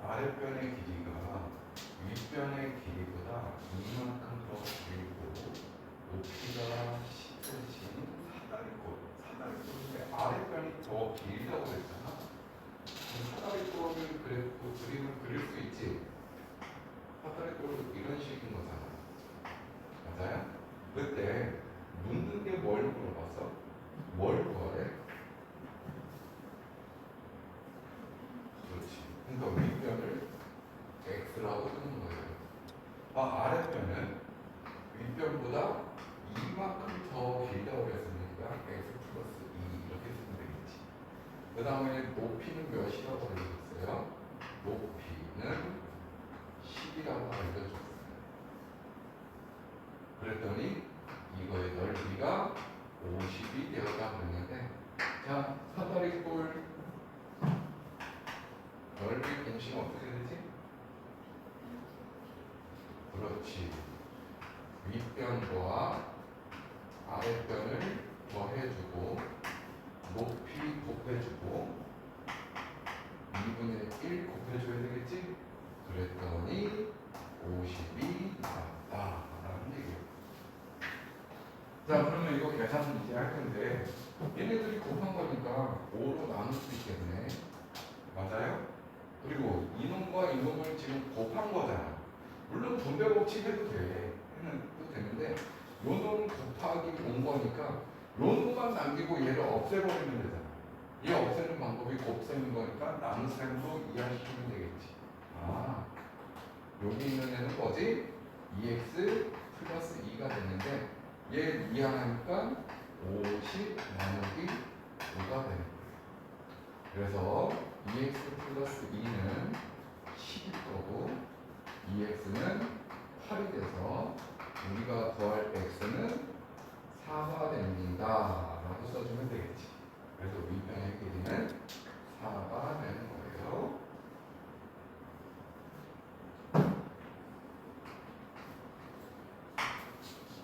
아랫변의 길이가 윗변의 길이보다 이만큼 더 길고 높이가 10cm인 사다리꼴인데 아랫변이 더 길다고 그랬잖아. 사다리꼴을 그림을 그릴 수 있지. 사다리꼴은 이런 식인 거잖아. 맞아요? 그때 묻는 게 뭘 물어봤어? 뭘 구하래? 그렇지. 그러니까 윗변을 x라고 쓰는 거예요. 아랫변은 윗변보다 이만큼 더 길다고 그랬으니까 x 플러스 2 이렇게 쓰면 되겠지. 그 다음에 높이는 몇이라고 알려줬어요? 높이는 10이라고 알려줬어요. 그랬더니 이거의 넓이가 50이 되었다고 그랬는데, 자, 사다리꼴 넓이 공식은 어떻게 되지? 그렇지. 윗변과 아랫변을 더해주고 높이 곱해주고 2분의 1 곱해줘야 되겠지? 그랬더니 50이 나왔다라는 얘기예요. 자, 그러면 이거 계산은 이제 할 건데 얘네들이 곱한 거니까 5로 나눌 수 있겠네. 맞아요? 그리고 이놈과 이놈을 지금 곱한 거잖아. 물론 분배 법칙 해도 돼. 해도 되는데 요놈 곱하기 온 거니까 요놈만 남기고 얘를 없애버리면 되잖아. 얘 없애는 방법이 곱셈인 거니까 남셈으로 이해하시면 되겠지. 아, 여기 있는 애는 뭐지? 2x 플러스 2가 됐는데 얘 이항하니까 50 나누기 5가 되는 거예요. 그래서 2x 플러스 2는 10일 거고 2x는 8이 돼서 우리가 더할 x는 4가 됩니다 라고 써주면 되겠지. 그래서 윗변의 길이는 4가 되는 거예요.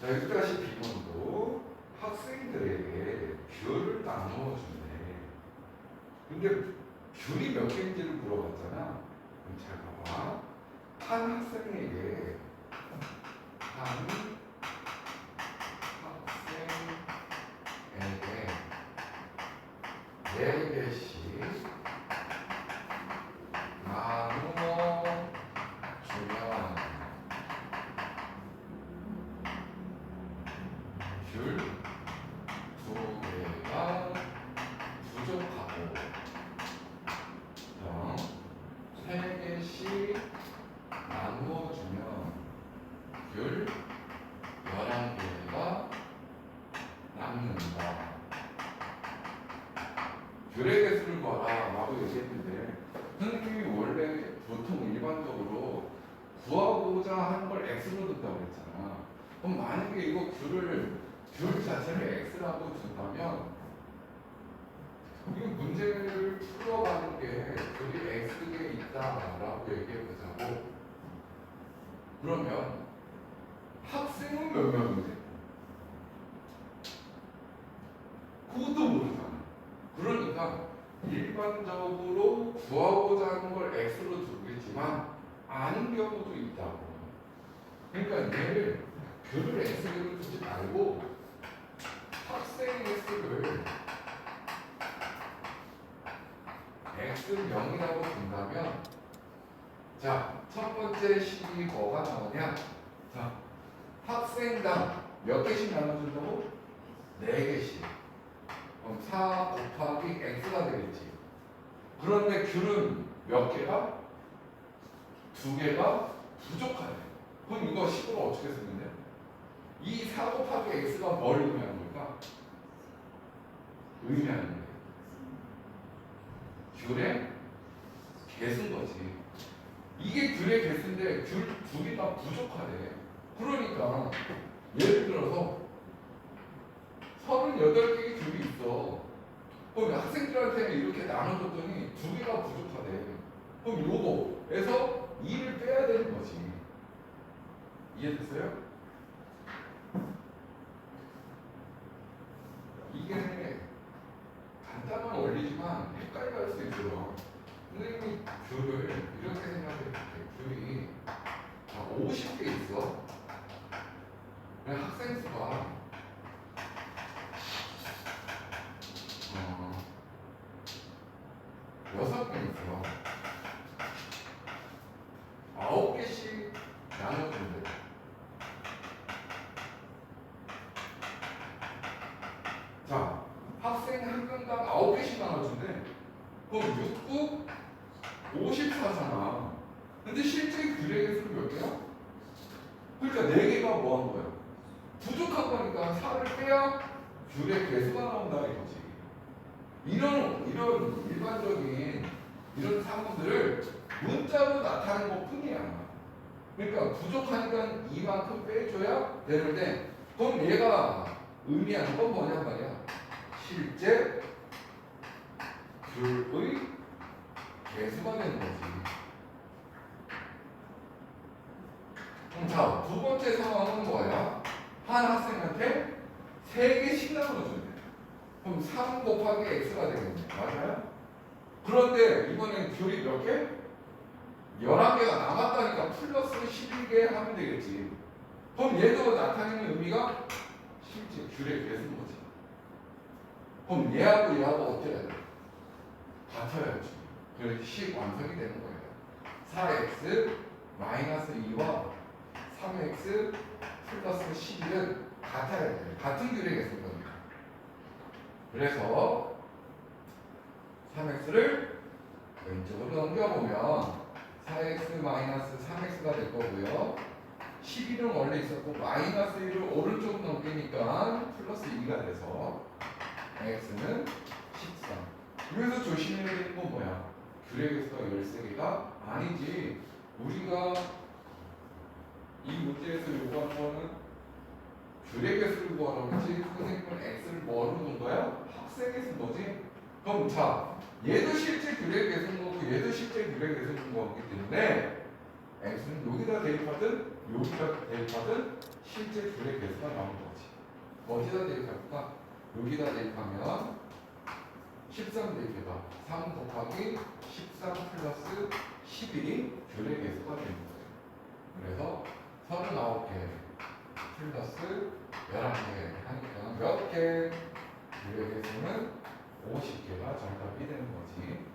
자, 여기까지 비문도 학생들에게 귤을 나누어 준대. 근데 귤이 몇 개인지를 물어봤잖아. 그럼 잘 봐봐. 한 학생에게 네 개씩 나누어 주면 귤 2개가 부족하고 3개씩 나누어 주면 귤 11개가 남는다. 귤의 개수를 봐라 라고 얘기했는데 선생님이 원래 보통 일반적으로 구하고자 하는 걸 x로 둔다고 했잖아. 그럼 만약에 이거 귤 자체를 x라고 둔다면 이 문제를 풀어가는 게 귤이 x에 있다라고 얘기해보자고. 그러면 학생은 몇 명인데? 그것도 모르잖아. 그러니까 일반적으로 구하고자 하는 걸 x로 두겠지만 아닌 경우도 있다고. 그러니까 얘를 귤을 x로 두지 말고 학생의 수를 x0이라고 둔다면, 자, 첫 번째 식이 뭐가 나오냐? 자, 학생당 몇 개씩 나눠준다고? 4개씩. 그럼 4 곱하기 x가 되겠지. 그런데 귤은 몇 개가? 2개가 부족하네. 그럼 이거 식으로 어떻게 쓰면 돼? 이 4 곱하기 x가 뭘 의미하는 걸까? 의미하는 거예요. 귤의 개수인 거지. 이게 귤의 개수인데 귤 2개가 부족하대. 그러니까 예를 들어서 38개의 귤이 있어. 그럼 학생들한테 이렇게 나눠줬더니 2개가 부족하대. 그럼 요거에서 2를 빼야 되는 거지. 이해됐어요? 이게 간단한 원리지만 헷갈려 할 수 있어요. 선생님이 귤을 이렇게 생각해 볼게. 귤이 50개 있어. 그냥 학생 수가 6개 있어. 9개씩 나눠준대. 자, 학생 한 명당 9개씩 나눠준대. 그럼 6, 9, 54잖아. 근데 실제 귤의 개수는 몇 개야? 그러니까 4개가 뭐 한 거야? 부족한 거니까 4를 빼야 귤의 개수가 나온다 이거지. 이런 일반적인 이런 상황들을 문자로 나타내는 것 뿐이야. 그러니까 부족하니까 이만큼 빼줘야 되는데, 그럼 얘가 의미하는 건 뭐냐 말이야. 실제 귤의 개수가 되는 거지. 그럼 자, 두 번째 상황은 뭐야? 한 학생한테 3개씩 나눠준대. 그럼 3 곱하기 x가 되겠네. 맞아요? 그런데 이번엔 귤이 몇 개? 11개가 남았다니까 플러스 11개 하면 되겠지. 그럼 얘도 나타내는 의미가 실제 귤의 개수인 거지. 그럼 얘하고 어떻게 해야 돼? 같아야지. 그래서 10 완성이 되는 거예요. 4x 마이너스 2와 3x 플러스 11은 같아야 돼. 같은 귤의 개수인 겁니다. 그래서 3x를 왼쪽으로 넘겨보면 4x 마이너스 3x가 될 거고요. 11은 원래 있었고 마이너스 1을 오른쪽으로 넘기니까 플러스 2가 돼서 x는 13. 여기서 조심해야 되는 건 뭐야? 귤의 개수가 13개가 아니지. 우리가 이 문제에서 요구하는 거는 귤의 개수를 구하라고 했지. 선생님은 x를 뭐로 둔 거야? 학생의 수거지. 그럼 자, 얘도 실제 귤의 개수인 거고 얘도 실제 귤의 개수인 거기 때문에 x는 여기다 대입하든 여기다 대입하든 실제 귤의 개수가 나오는 거지. 어디다 대입할까? 여기다 대입하면 13 대입해봐. 3 곱하기 13 플러스 11이 귤의 개수가 되는 거예요. 그래서 39개 플러스 11개 하니까 몇 개? 귤의 개수는 50개가 정답이 되는 거지.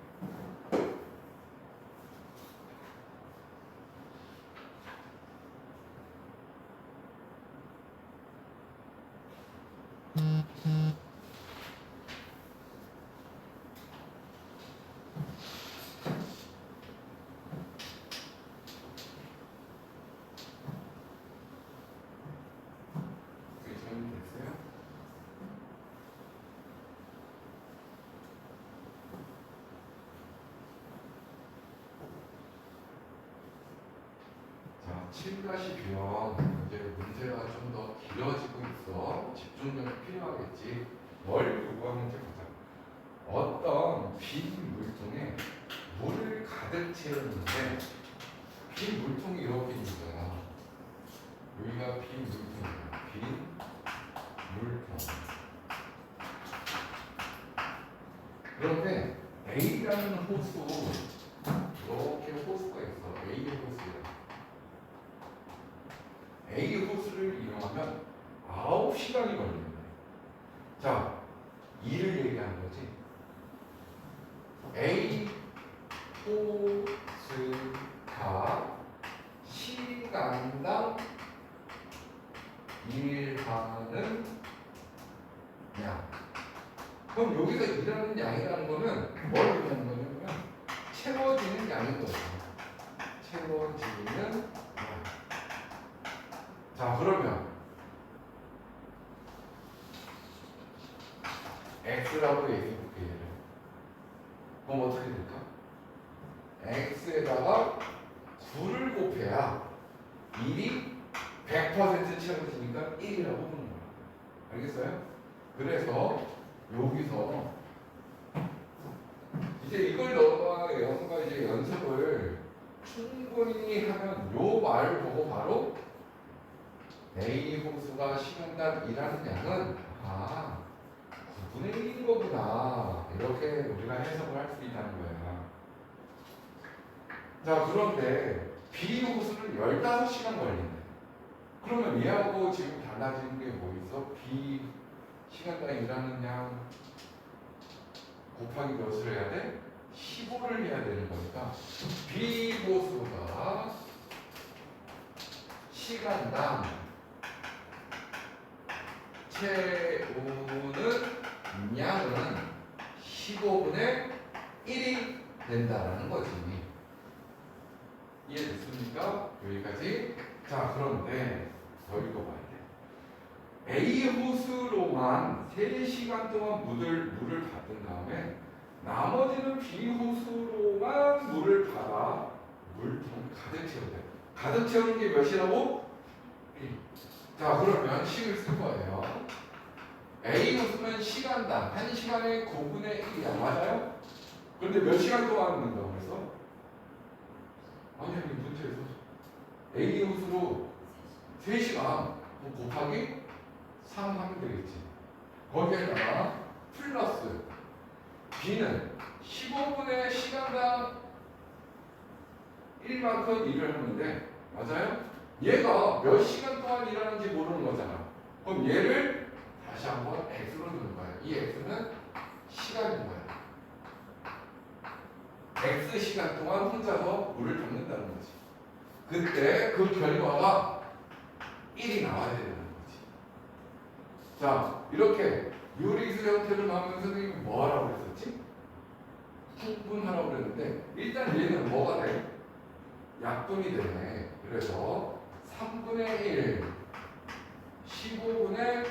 됐어요? 자, 7-B형 이제 문제가 좀 더 길어지고 있어. 집중력이 필요하겠지. 뭘 요구하는지 보자. 어떤 빈 물통에 물을 가득 채우는데 빈 물통이 이렇게 있는 거야. 여기가 빈 물통이야. 빈 물통. 그런데 A라는 호수, 이렇게 호수가 있어. A 호수야. A 호수를 이용하면 9시간이 걸립니다. 자, 2를 얘기하는 거지. A 호수가 시간당 일하는 양. 그럼 여기서 일하는 양이라는 거는 뭘 의미하는 거냐면 채워지는 양인 거죠. 채워지는 양. 자, 그러면 x라고 얘기해 볼게요. 그럼 어떻게 될까? x에다가 9를 곱해야 1이 100% 채워지니까 1이라고 부르는 거야. 알겠어요? 그래서 여기서 이제 이걸 너가 이제 연습을 충분히 하면 요 말을 보고 바로 A 호수가 시간당 일하는 양은 9분의 1인 거구나. 이렇게 우리가 해석을 할 수 있다는 거야. 자, 그런데 B 호수는 15시간 걸린대. 그러면 얘하고 지금 달라지는 게 뭐 있어? B 시간당 일하는 양 곱하기 몇을 해야 돼? 15를 해야 되는 거니까 B 호수가 시간당 채우는 양은 15분의 1이 된다라는 거지. 이해됐습니까? 여기까지. 자, 그런데 더 읽어봐야 돼. A 호수로만 3시간 동안 물을 받은 다음에 나머지는 B 호수로만 물을 받아 물통 가득 채우대. 가득 채우는 게 몇이라고? 1. 자, 그러면 식을 쓸 거예요. A 호수는 시간당 1시간에 9분의 1이야. 맞아요? 그런데 몇 시간 동안 넣는다고 그랬어? 아니, 문제에서 A 호수로 3시간 곱하기 3 하면 되겠지. 거기에다가 플러스 B는 15분의 시간당 1만큼 일을 하는데, 맞아요? 얘가 몇 시간 동안 일하는지 모르는 거잖아. 그럼 얘를 다시 한번 X로 넣는 거야. 이 X는 시간인 거야. X 시간 동안 혼자서 물을 담는다는 거지. 그때 그 결과가 1이 나와야 되는 거지. 자, 이렇게 유리수 형태를 나오면 선생님이 뭐 하라고 그랬었지? 풍분하라고 그랬는데, 일단 얘는 뭐가 돼? 약분이 되네. 그래서 3분의 1 15분의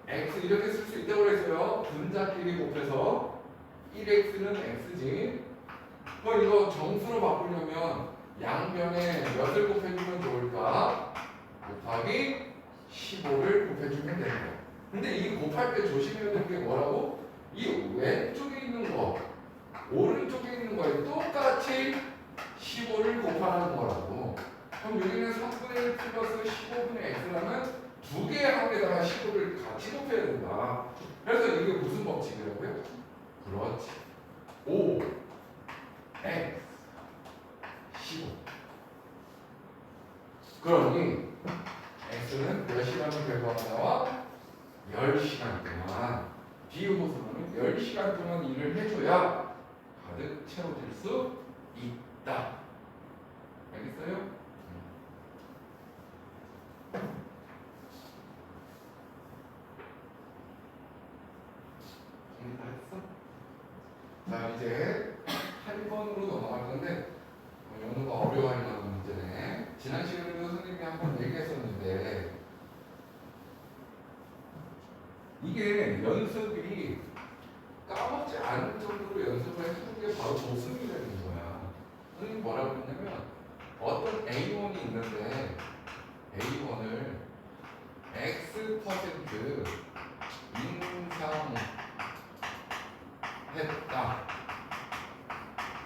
x 이렇게 쓸 수 있다고 그랬어요. 분자끼리 곱해서 1x는 x지. 그럼 이거 정수로 바꾸려면 양변에 몇을 곱해주면 좋을까? 곱하기 15를 곱해주면 되는 거야. 근데 이 곱할 때 조심해야 되는 게 뭐라고? 이 왼쪽에 있는 거, 오른쪽에 있는 거에 똑같이 15를 곱하는 거라고. 그럼 여기는 3분의 1 플러스 15분의 x라면 두 개의 항에다가 15를 같이 곱해야 된다. 그래서 이게 무슨 법칙이라고요? 그렇지. 5 x 15. 그러니 x는 몇 시간의 결과가 나와? 10시간 동안. 비호수는 10시간 동안 일을 해줘야 가득 채워질 수 있다. 알겠어요? 정리 다 했어? 자, 이제 8번으로 넘어갈 건데 연우가 어려워할 만한 문제네. 지난 시간에도 선생님이 한번 얘기했었는데 이게 연습이 까먹지 않을 정도로 연습을 해주는 게 바로 보승이 되는 거야. 선생님이 뭐라고 했냐면 어떤 A1이 있는데 A1을 X% 인상했다.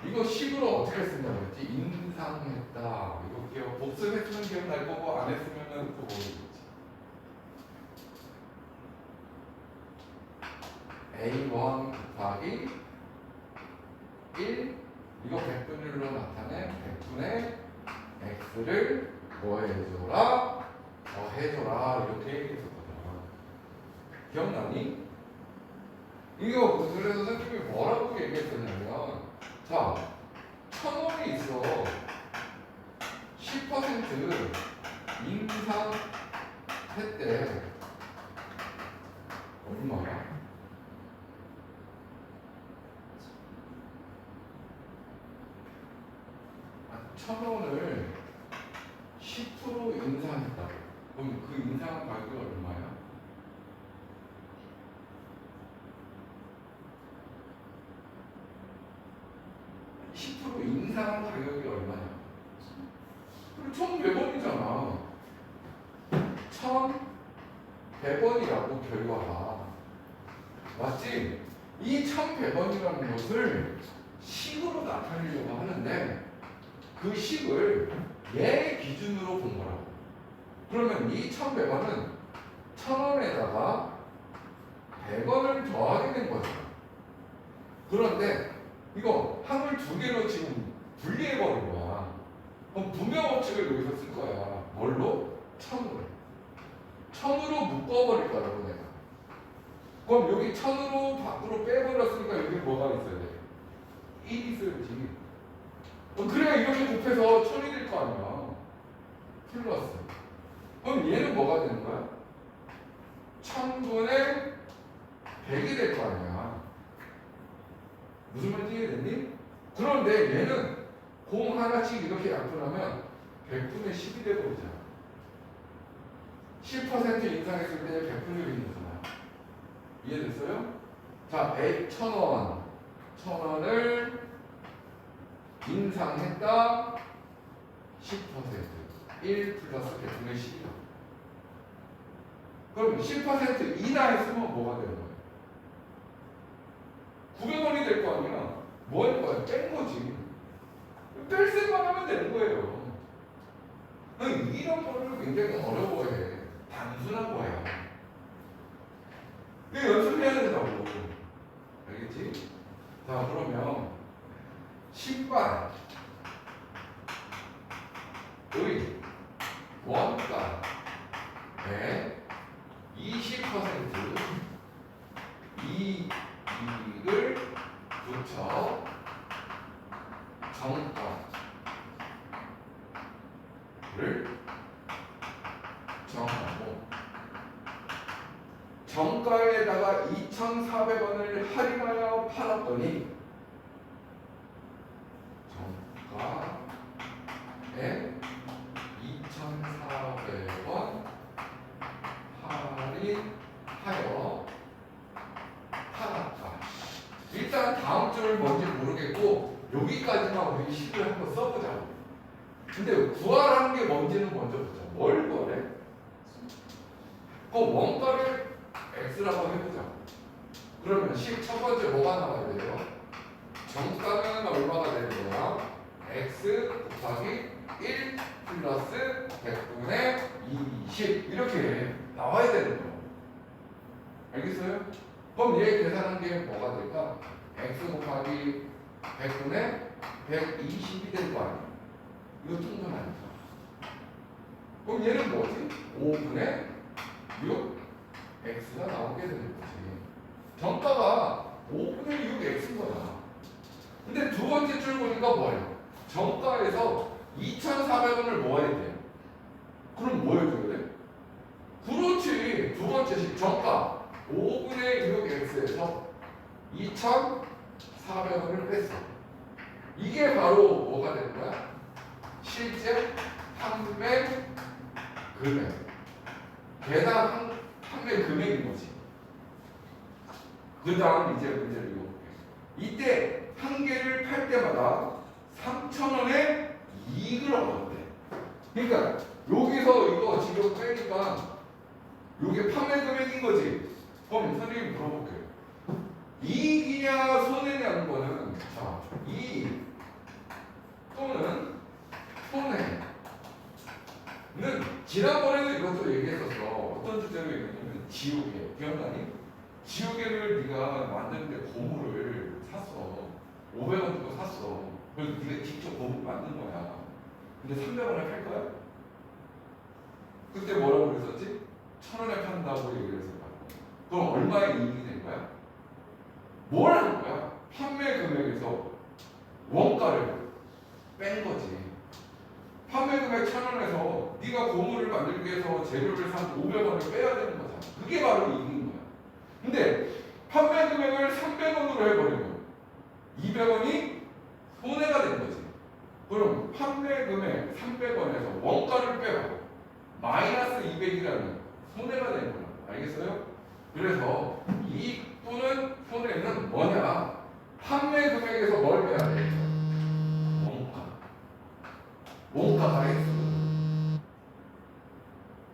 이거 식으로 어떻게 쓴다고 했지? 인상했다. 이거 기억, 복습했으면 기억날 거고 안 했으면은 또 모르겠지. A1 곱하기 1 이거 100분의 1로 나타낸 100분의 x를 뭐 해줘라? 해줘라 이렇게 얘기했었거든. 기억나니? 이거 그래서 선생님이 뭐라고 얘기했었냐면 자 1,000원이 있어. 10% 인상했대. 얼마야? 1,000원을 10% 인상했다. 그럼 그 인상 가격이 얼마야? 인상 가격이 얼마냐? 1,100원이잖아. 1,100원이라고 결과가. 맞지? 이 1,100원이라는 것을 식으로 나타내려고 하는데 그 식을 얘 기준으로 본 거라고. 그러면 이 1,100원은 1,000원에다가 100원을 더하게 된 거죠. 그런데 이거 항을 두 개로 지금 분리해버린 거야. 그럼 부명법칙을 여기서 쓸 거야. 뭘로? 1000으로. 1000으로 묶어버릴 거라고 내가. 그럼 여기 1000으로 밖으로 빼버렸으니까 여기 뭐가 있어야 돼? 1이 있어야지. 그래야 이렇게 곱해서 1000이 될 거 아니야. 플러스. 그럼 얘는 뭐가 되는 거야? 1000분의 100이 될 거 아니야. 무슨 말인지 이해됐니? 그런데 얘는 공 하나씩 이렇게 약분하면 100분의 10이 되버리잖아. 10% 인상했을 때 100분의 1이 되잖아. 이해됐어요? 자, 1,000원. 1,000원을 인상했다. 10%. 1 플러스 100분의 10이야. 그럼 10% 이나 했으면 뭐가 되는 거야? 900원이 될 거 아니야? 뭐 할 거야? 뺀 거지. 뺄 생각 하면 되는 거예요. 이런 거를 굉장히 어려워해. 단순한 거야. 이거 연습해야 된다고. 알겠지? 자, 그러면 신발의 원가의 20% 이익을 붙여 정가를 정하고 정가에다가 2,400원을 할인하여 팔았더니 정가에 2,400원 할인하여 팔았다. 일단 다음 줄을 뭔지 모르겠고 여기까지만 우리 식을 한번 써보자고. 근데 구하라는 게 뭔지는 먼저 보자. 뭘 구하래? 그 원가를 x라고 해보자. 그러면 첫 번째 뭐가 나와야 돼요? 정가는 얼마가 되는 거야? x 곱하기 1 플러스 100분의 20 이렇게 나와야 되는 거야. 알겠어요? 그럼 얘 계산한 게 뭐가 될까? x 곱하기 100분의 120이 될 거 아니야. 이거 통분하니까. 그럼 얘는 뭐지? 5분의 6 x가 나오게 되는 거지. 정가가 5분의 6 x인 거야. 근데 두 번째 줄 보니까 뭐예요? 정가에서 2,400원을 모아야 돼. 그럼 뭐 해줘야 돼? 그렇지. 두 번째식 정가 5분의 6 x에서 2,400원을 뺐어. 이게 바로 뭐가 되는 거야? 실제 판매 금액. 개당 판매 금액인 거지. 그 다음 이제 문제를 읽어볼게요. 이때 한 개를 팔 때마다 3,000원의 이익을 얻었대. 그러니까 여기서 이거 지금 빼니까 이게 판매 금액인 거지. 그럼 선생님이 물어볼게요. 이익이냐 손해냐는 거는 자, 이익 또는 손해는 지난번에도 이것도 얘기했었어. 어떤 주제로 얘기했냐면 지우개. 기억나니? 지우개를 네가 만드는데 고무를 샀어. 500원 주고 샀어. 그래서 네가 직접 고무 만든 거야. 근데 300원에 팔 거야? 그때 뭐라고 그랬었지? 1,000원에 판다고 얘기를 했을 거야. 그럼 얼마의 이익이 된 거야? 뭘 한 거야? 판매 금액에서 원가를 뺀 거지. 판매 금액 1,000원에서 네가 고무를 만들기 위해서 재료를 산 500원을 빼야 되는 거잖아. 그게 바로 이익인 거야. 근데 판매 금액을 300원으로 해버리면 200원이 손해가 된 거지. 그럼 판매 금액 300원에서 원가를 빼고 마이너스 200이라는 손해가 되는 거야. 알겠어요? 그래서 이익 또는 손해는 뭐냐? 판매 금액에서 뭘 빼야 돼? 원가. 원가가 X.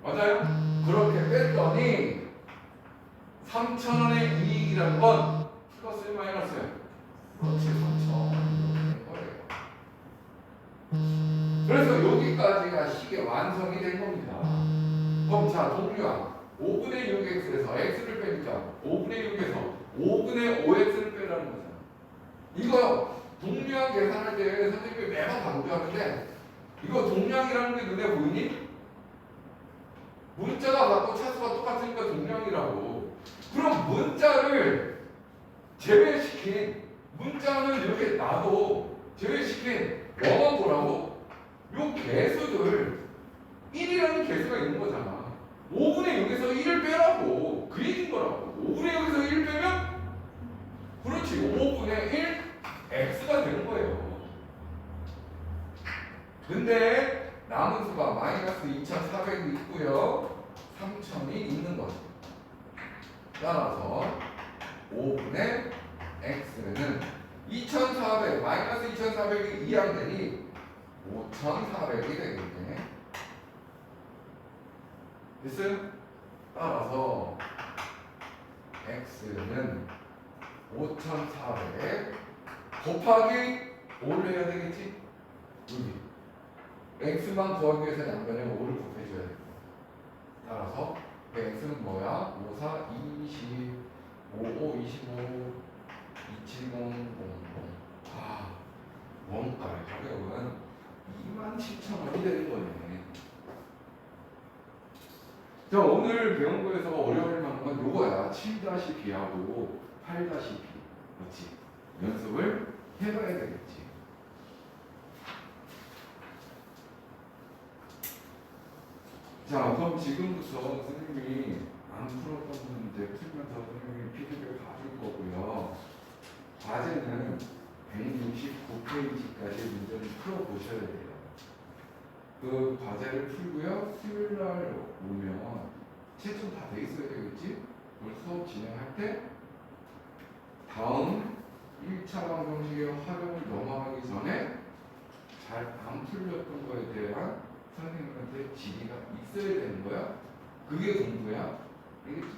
맞아요? 그렇게 뺐더니 3,000원의 이익이라는 건 플러스 마이너스야. 그렇지, 3,000원 거예요. 그래서 여기까지가 식의 완성이 된 겁니다. 그럼 자, 동류항 5분의 6x에서 x를 빼니까 5분의 6에서 5분의 5x를 빼라는 거잖아. 이거 동류항 계산할 때 선생님이 매번 강조하는데 이거 동량이라는 게 눈에 보이니? 문자가 같고 차수가 똑같으니까 동량이라고. 그럼 문자를 제외시킨, 문자는 이렇게 놔도 제외시킨 뭐가 뭐라고? 요 개수들 1이라는 개수가 있는 거잖아. 5분의 6에서 1을 빼라고. 그 얘기인 거라고. 5분의 6에서 1 빼면 그렇지. 5분의 1 x가 되는 거예요. 근데 남은 수가 마이너스 2400이 있고요. 3000이 있는 거죠. 따라서 5분의 x는 2400 마이너스 2400이 2항되니 5400이 되겠네. 됐어요? 따라서 x는 5400 곱하기 5를 해야 되겠지? 여기 x만 구하기 위해서 양변에 5를 곱해줘야 돼. 따라서 x는 뭐야? 5, 4, 20, 55, 25, 270, 00. 아, 원가의 가격은 27,000원이 되는 거네. 자, 오늘 배운 거에서 어려울 만한 건 요거야. 7-b하고 8-b. 그렇지. 연습을 해봐야 되겠지. 자, 그럼 지금부터 선생님이 안 풀었던 문제 풀면서 선생님이 피드백을 받을 거고요. 과제는 169페이지까지 문제를 풀어보셔야 돼요. 그 과제를 풀고요. 수요일 날 오면 채점 다 돼 있어야 되겠지? 오늘 수업 진행할 때 다음 1차 방정식의 활용을 넘어가기 전에 잘 안 풀렸던 거에 대한 선생님한테 질의가 있어야 되는 거야. 그게 공부야. 알겠지?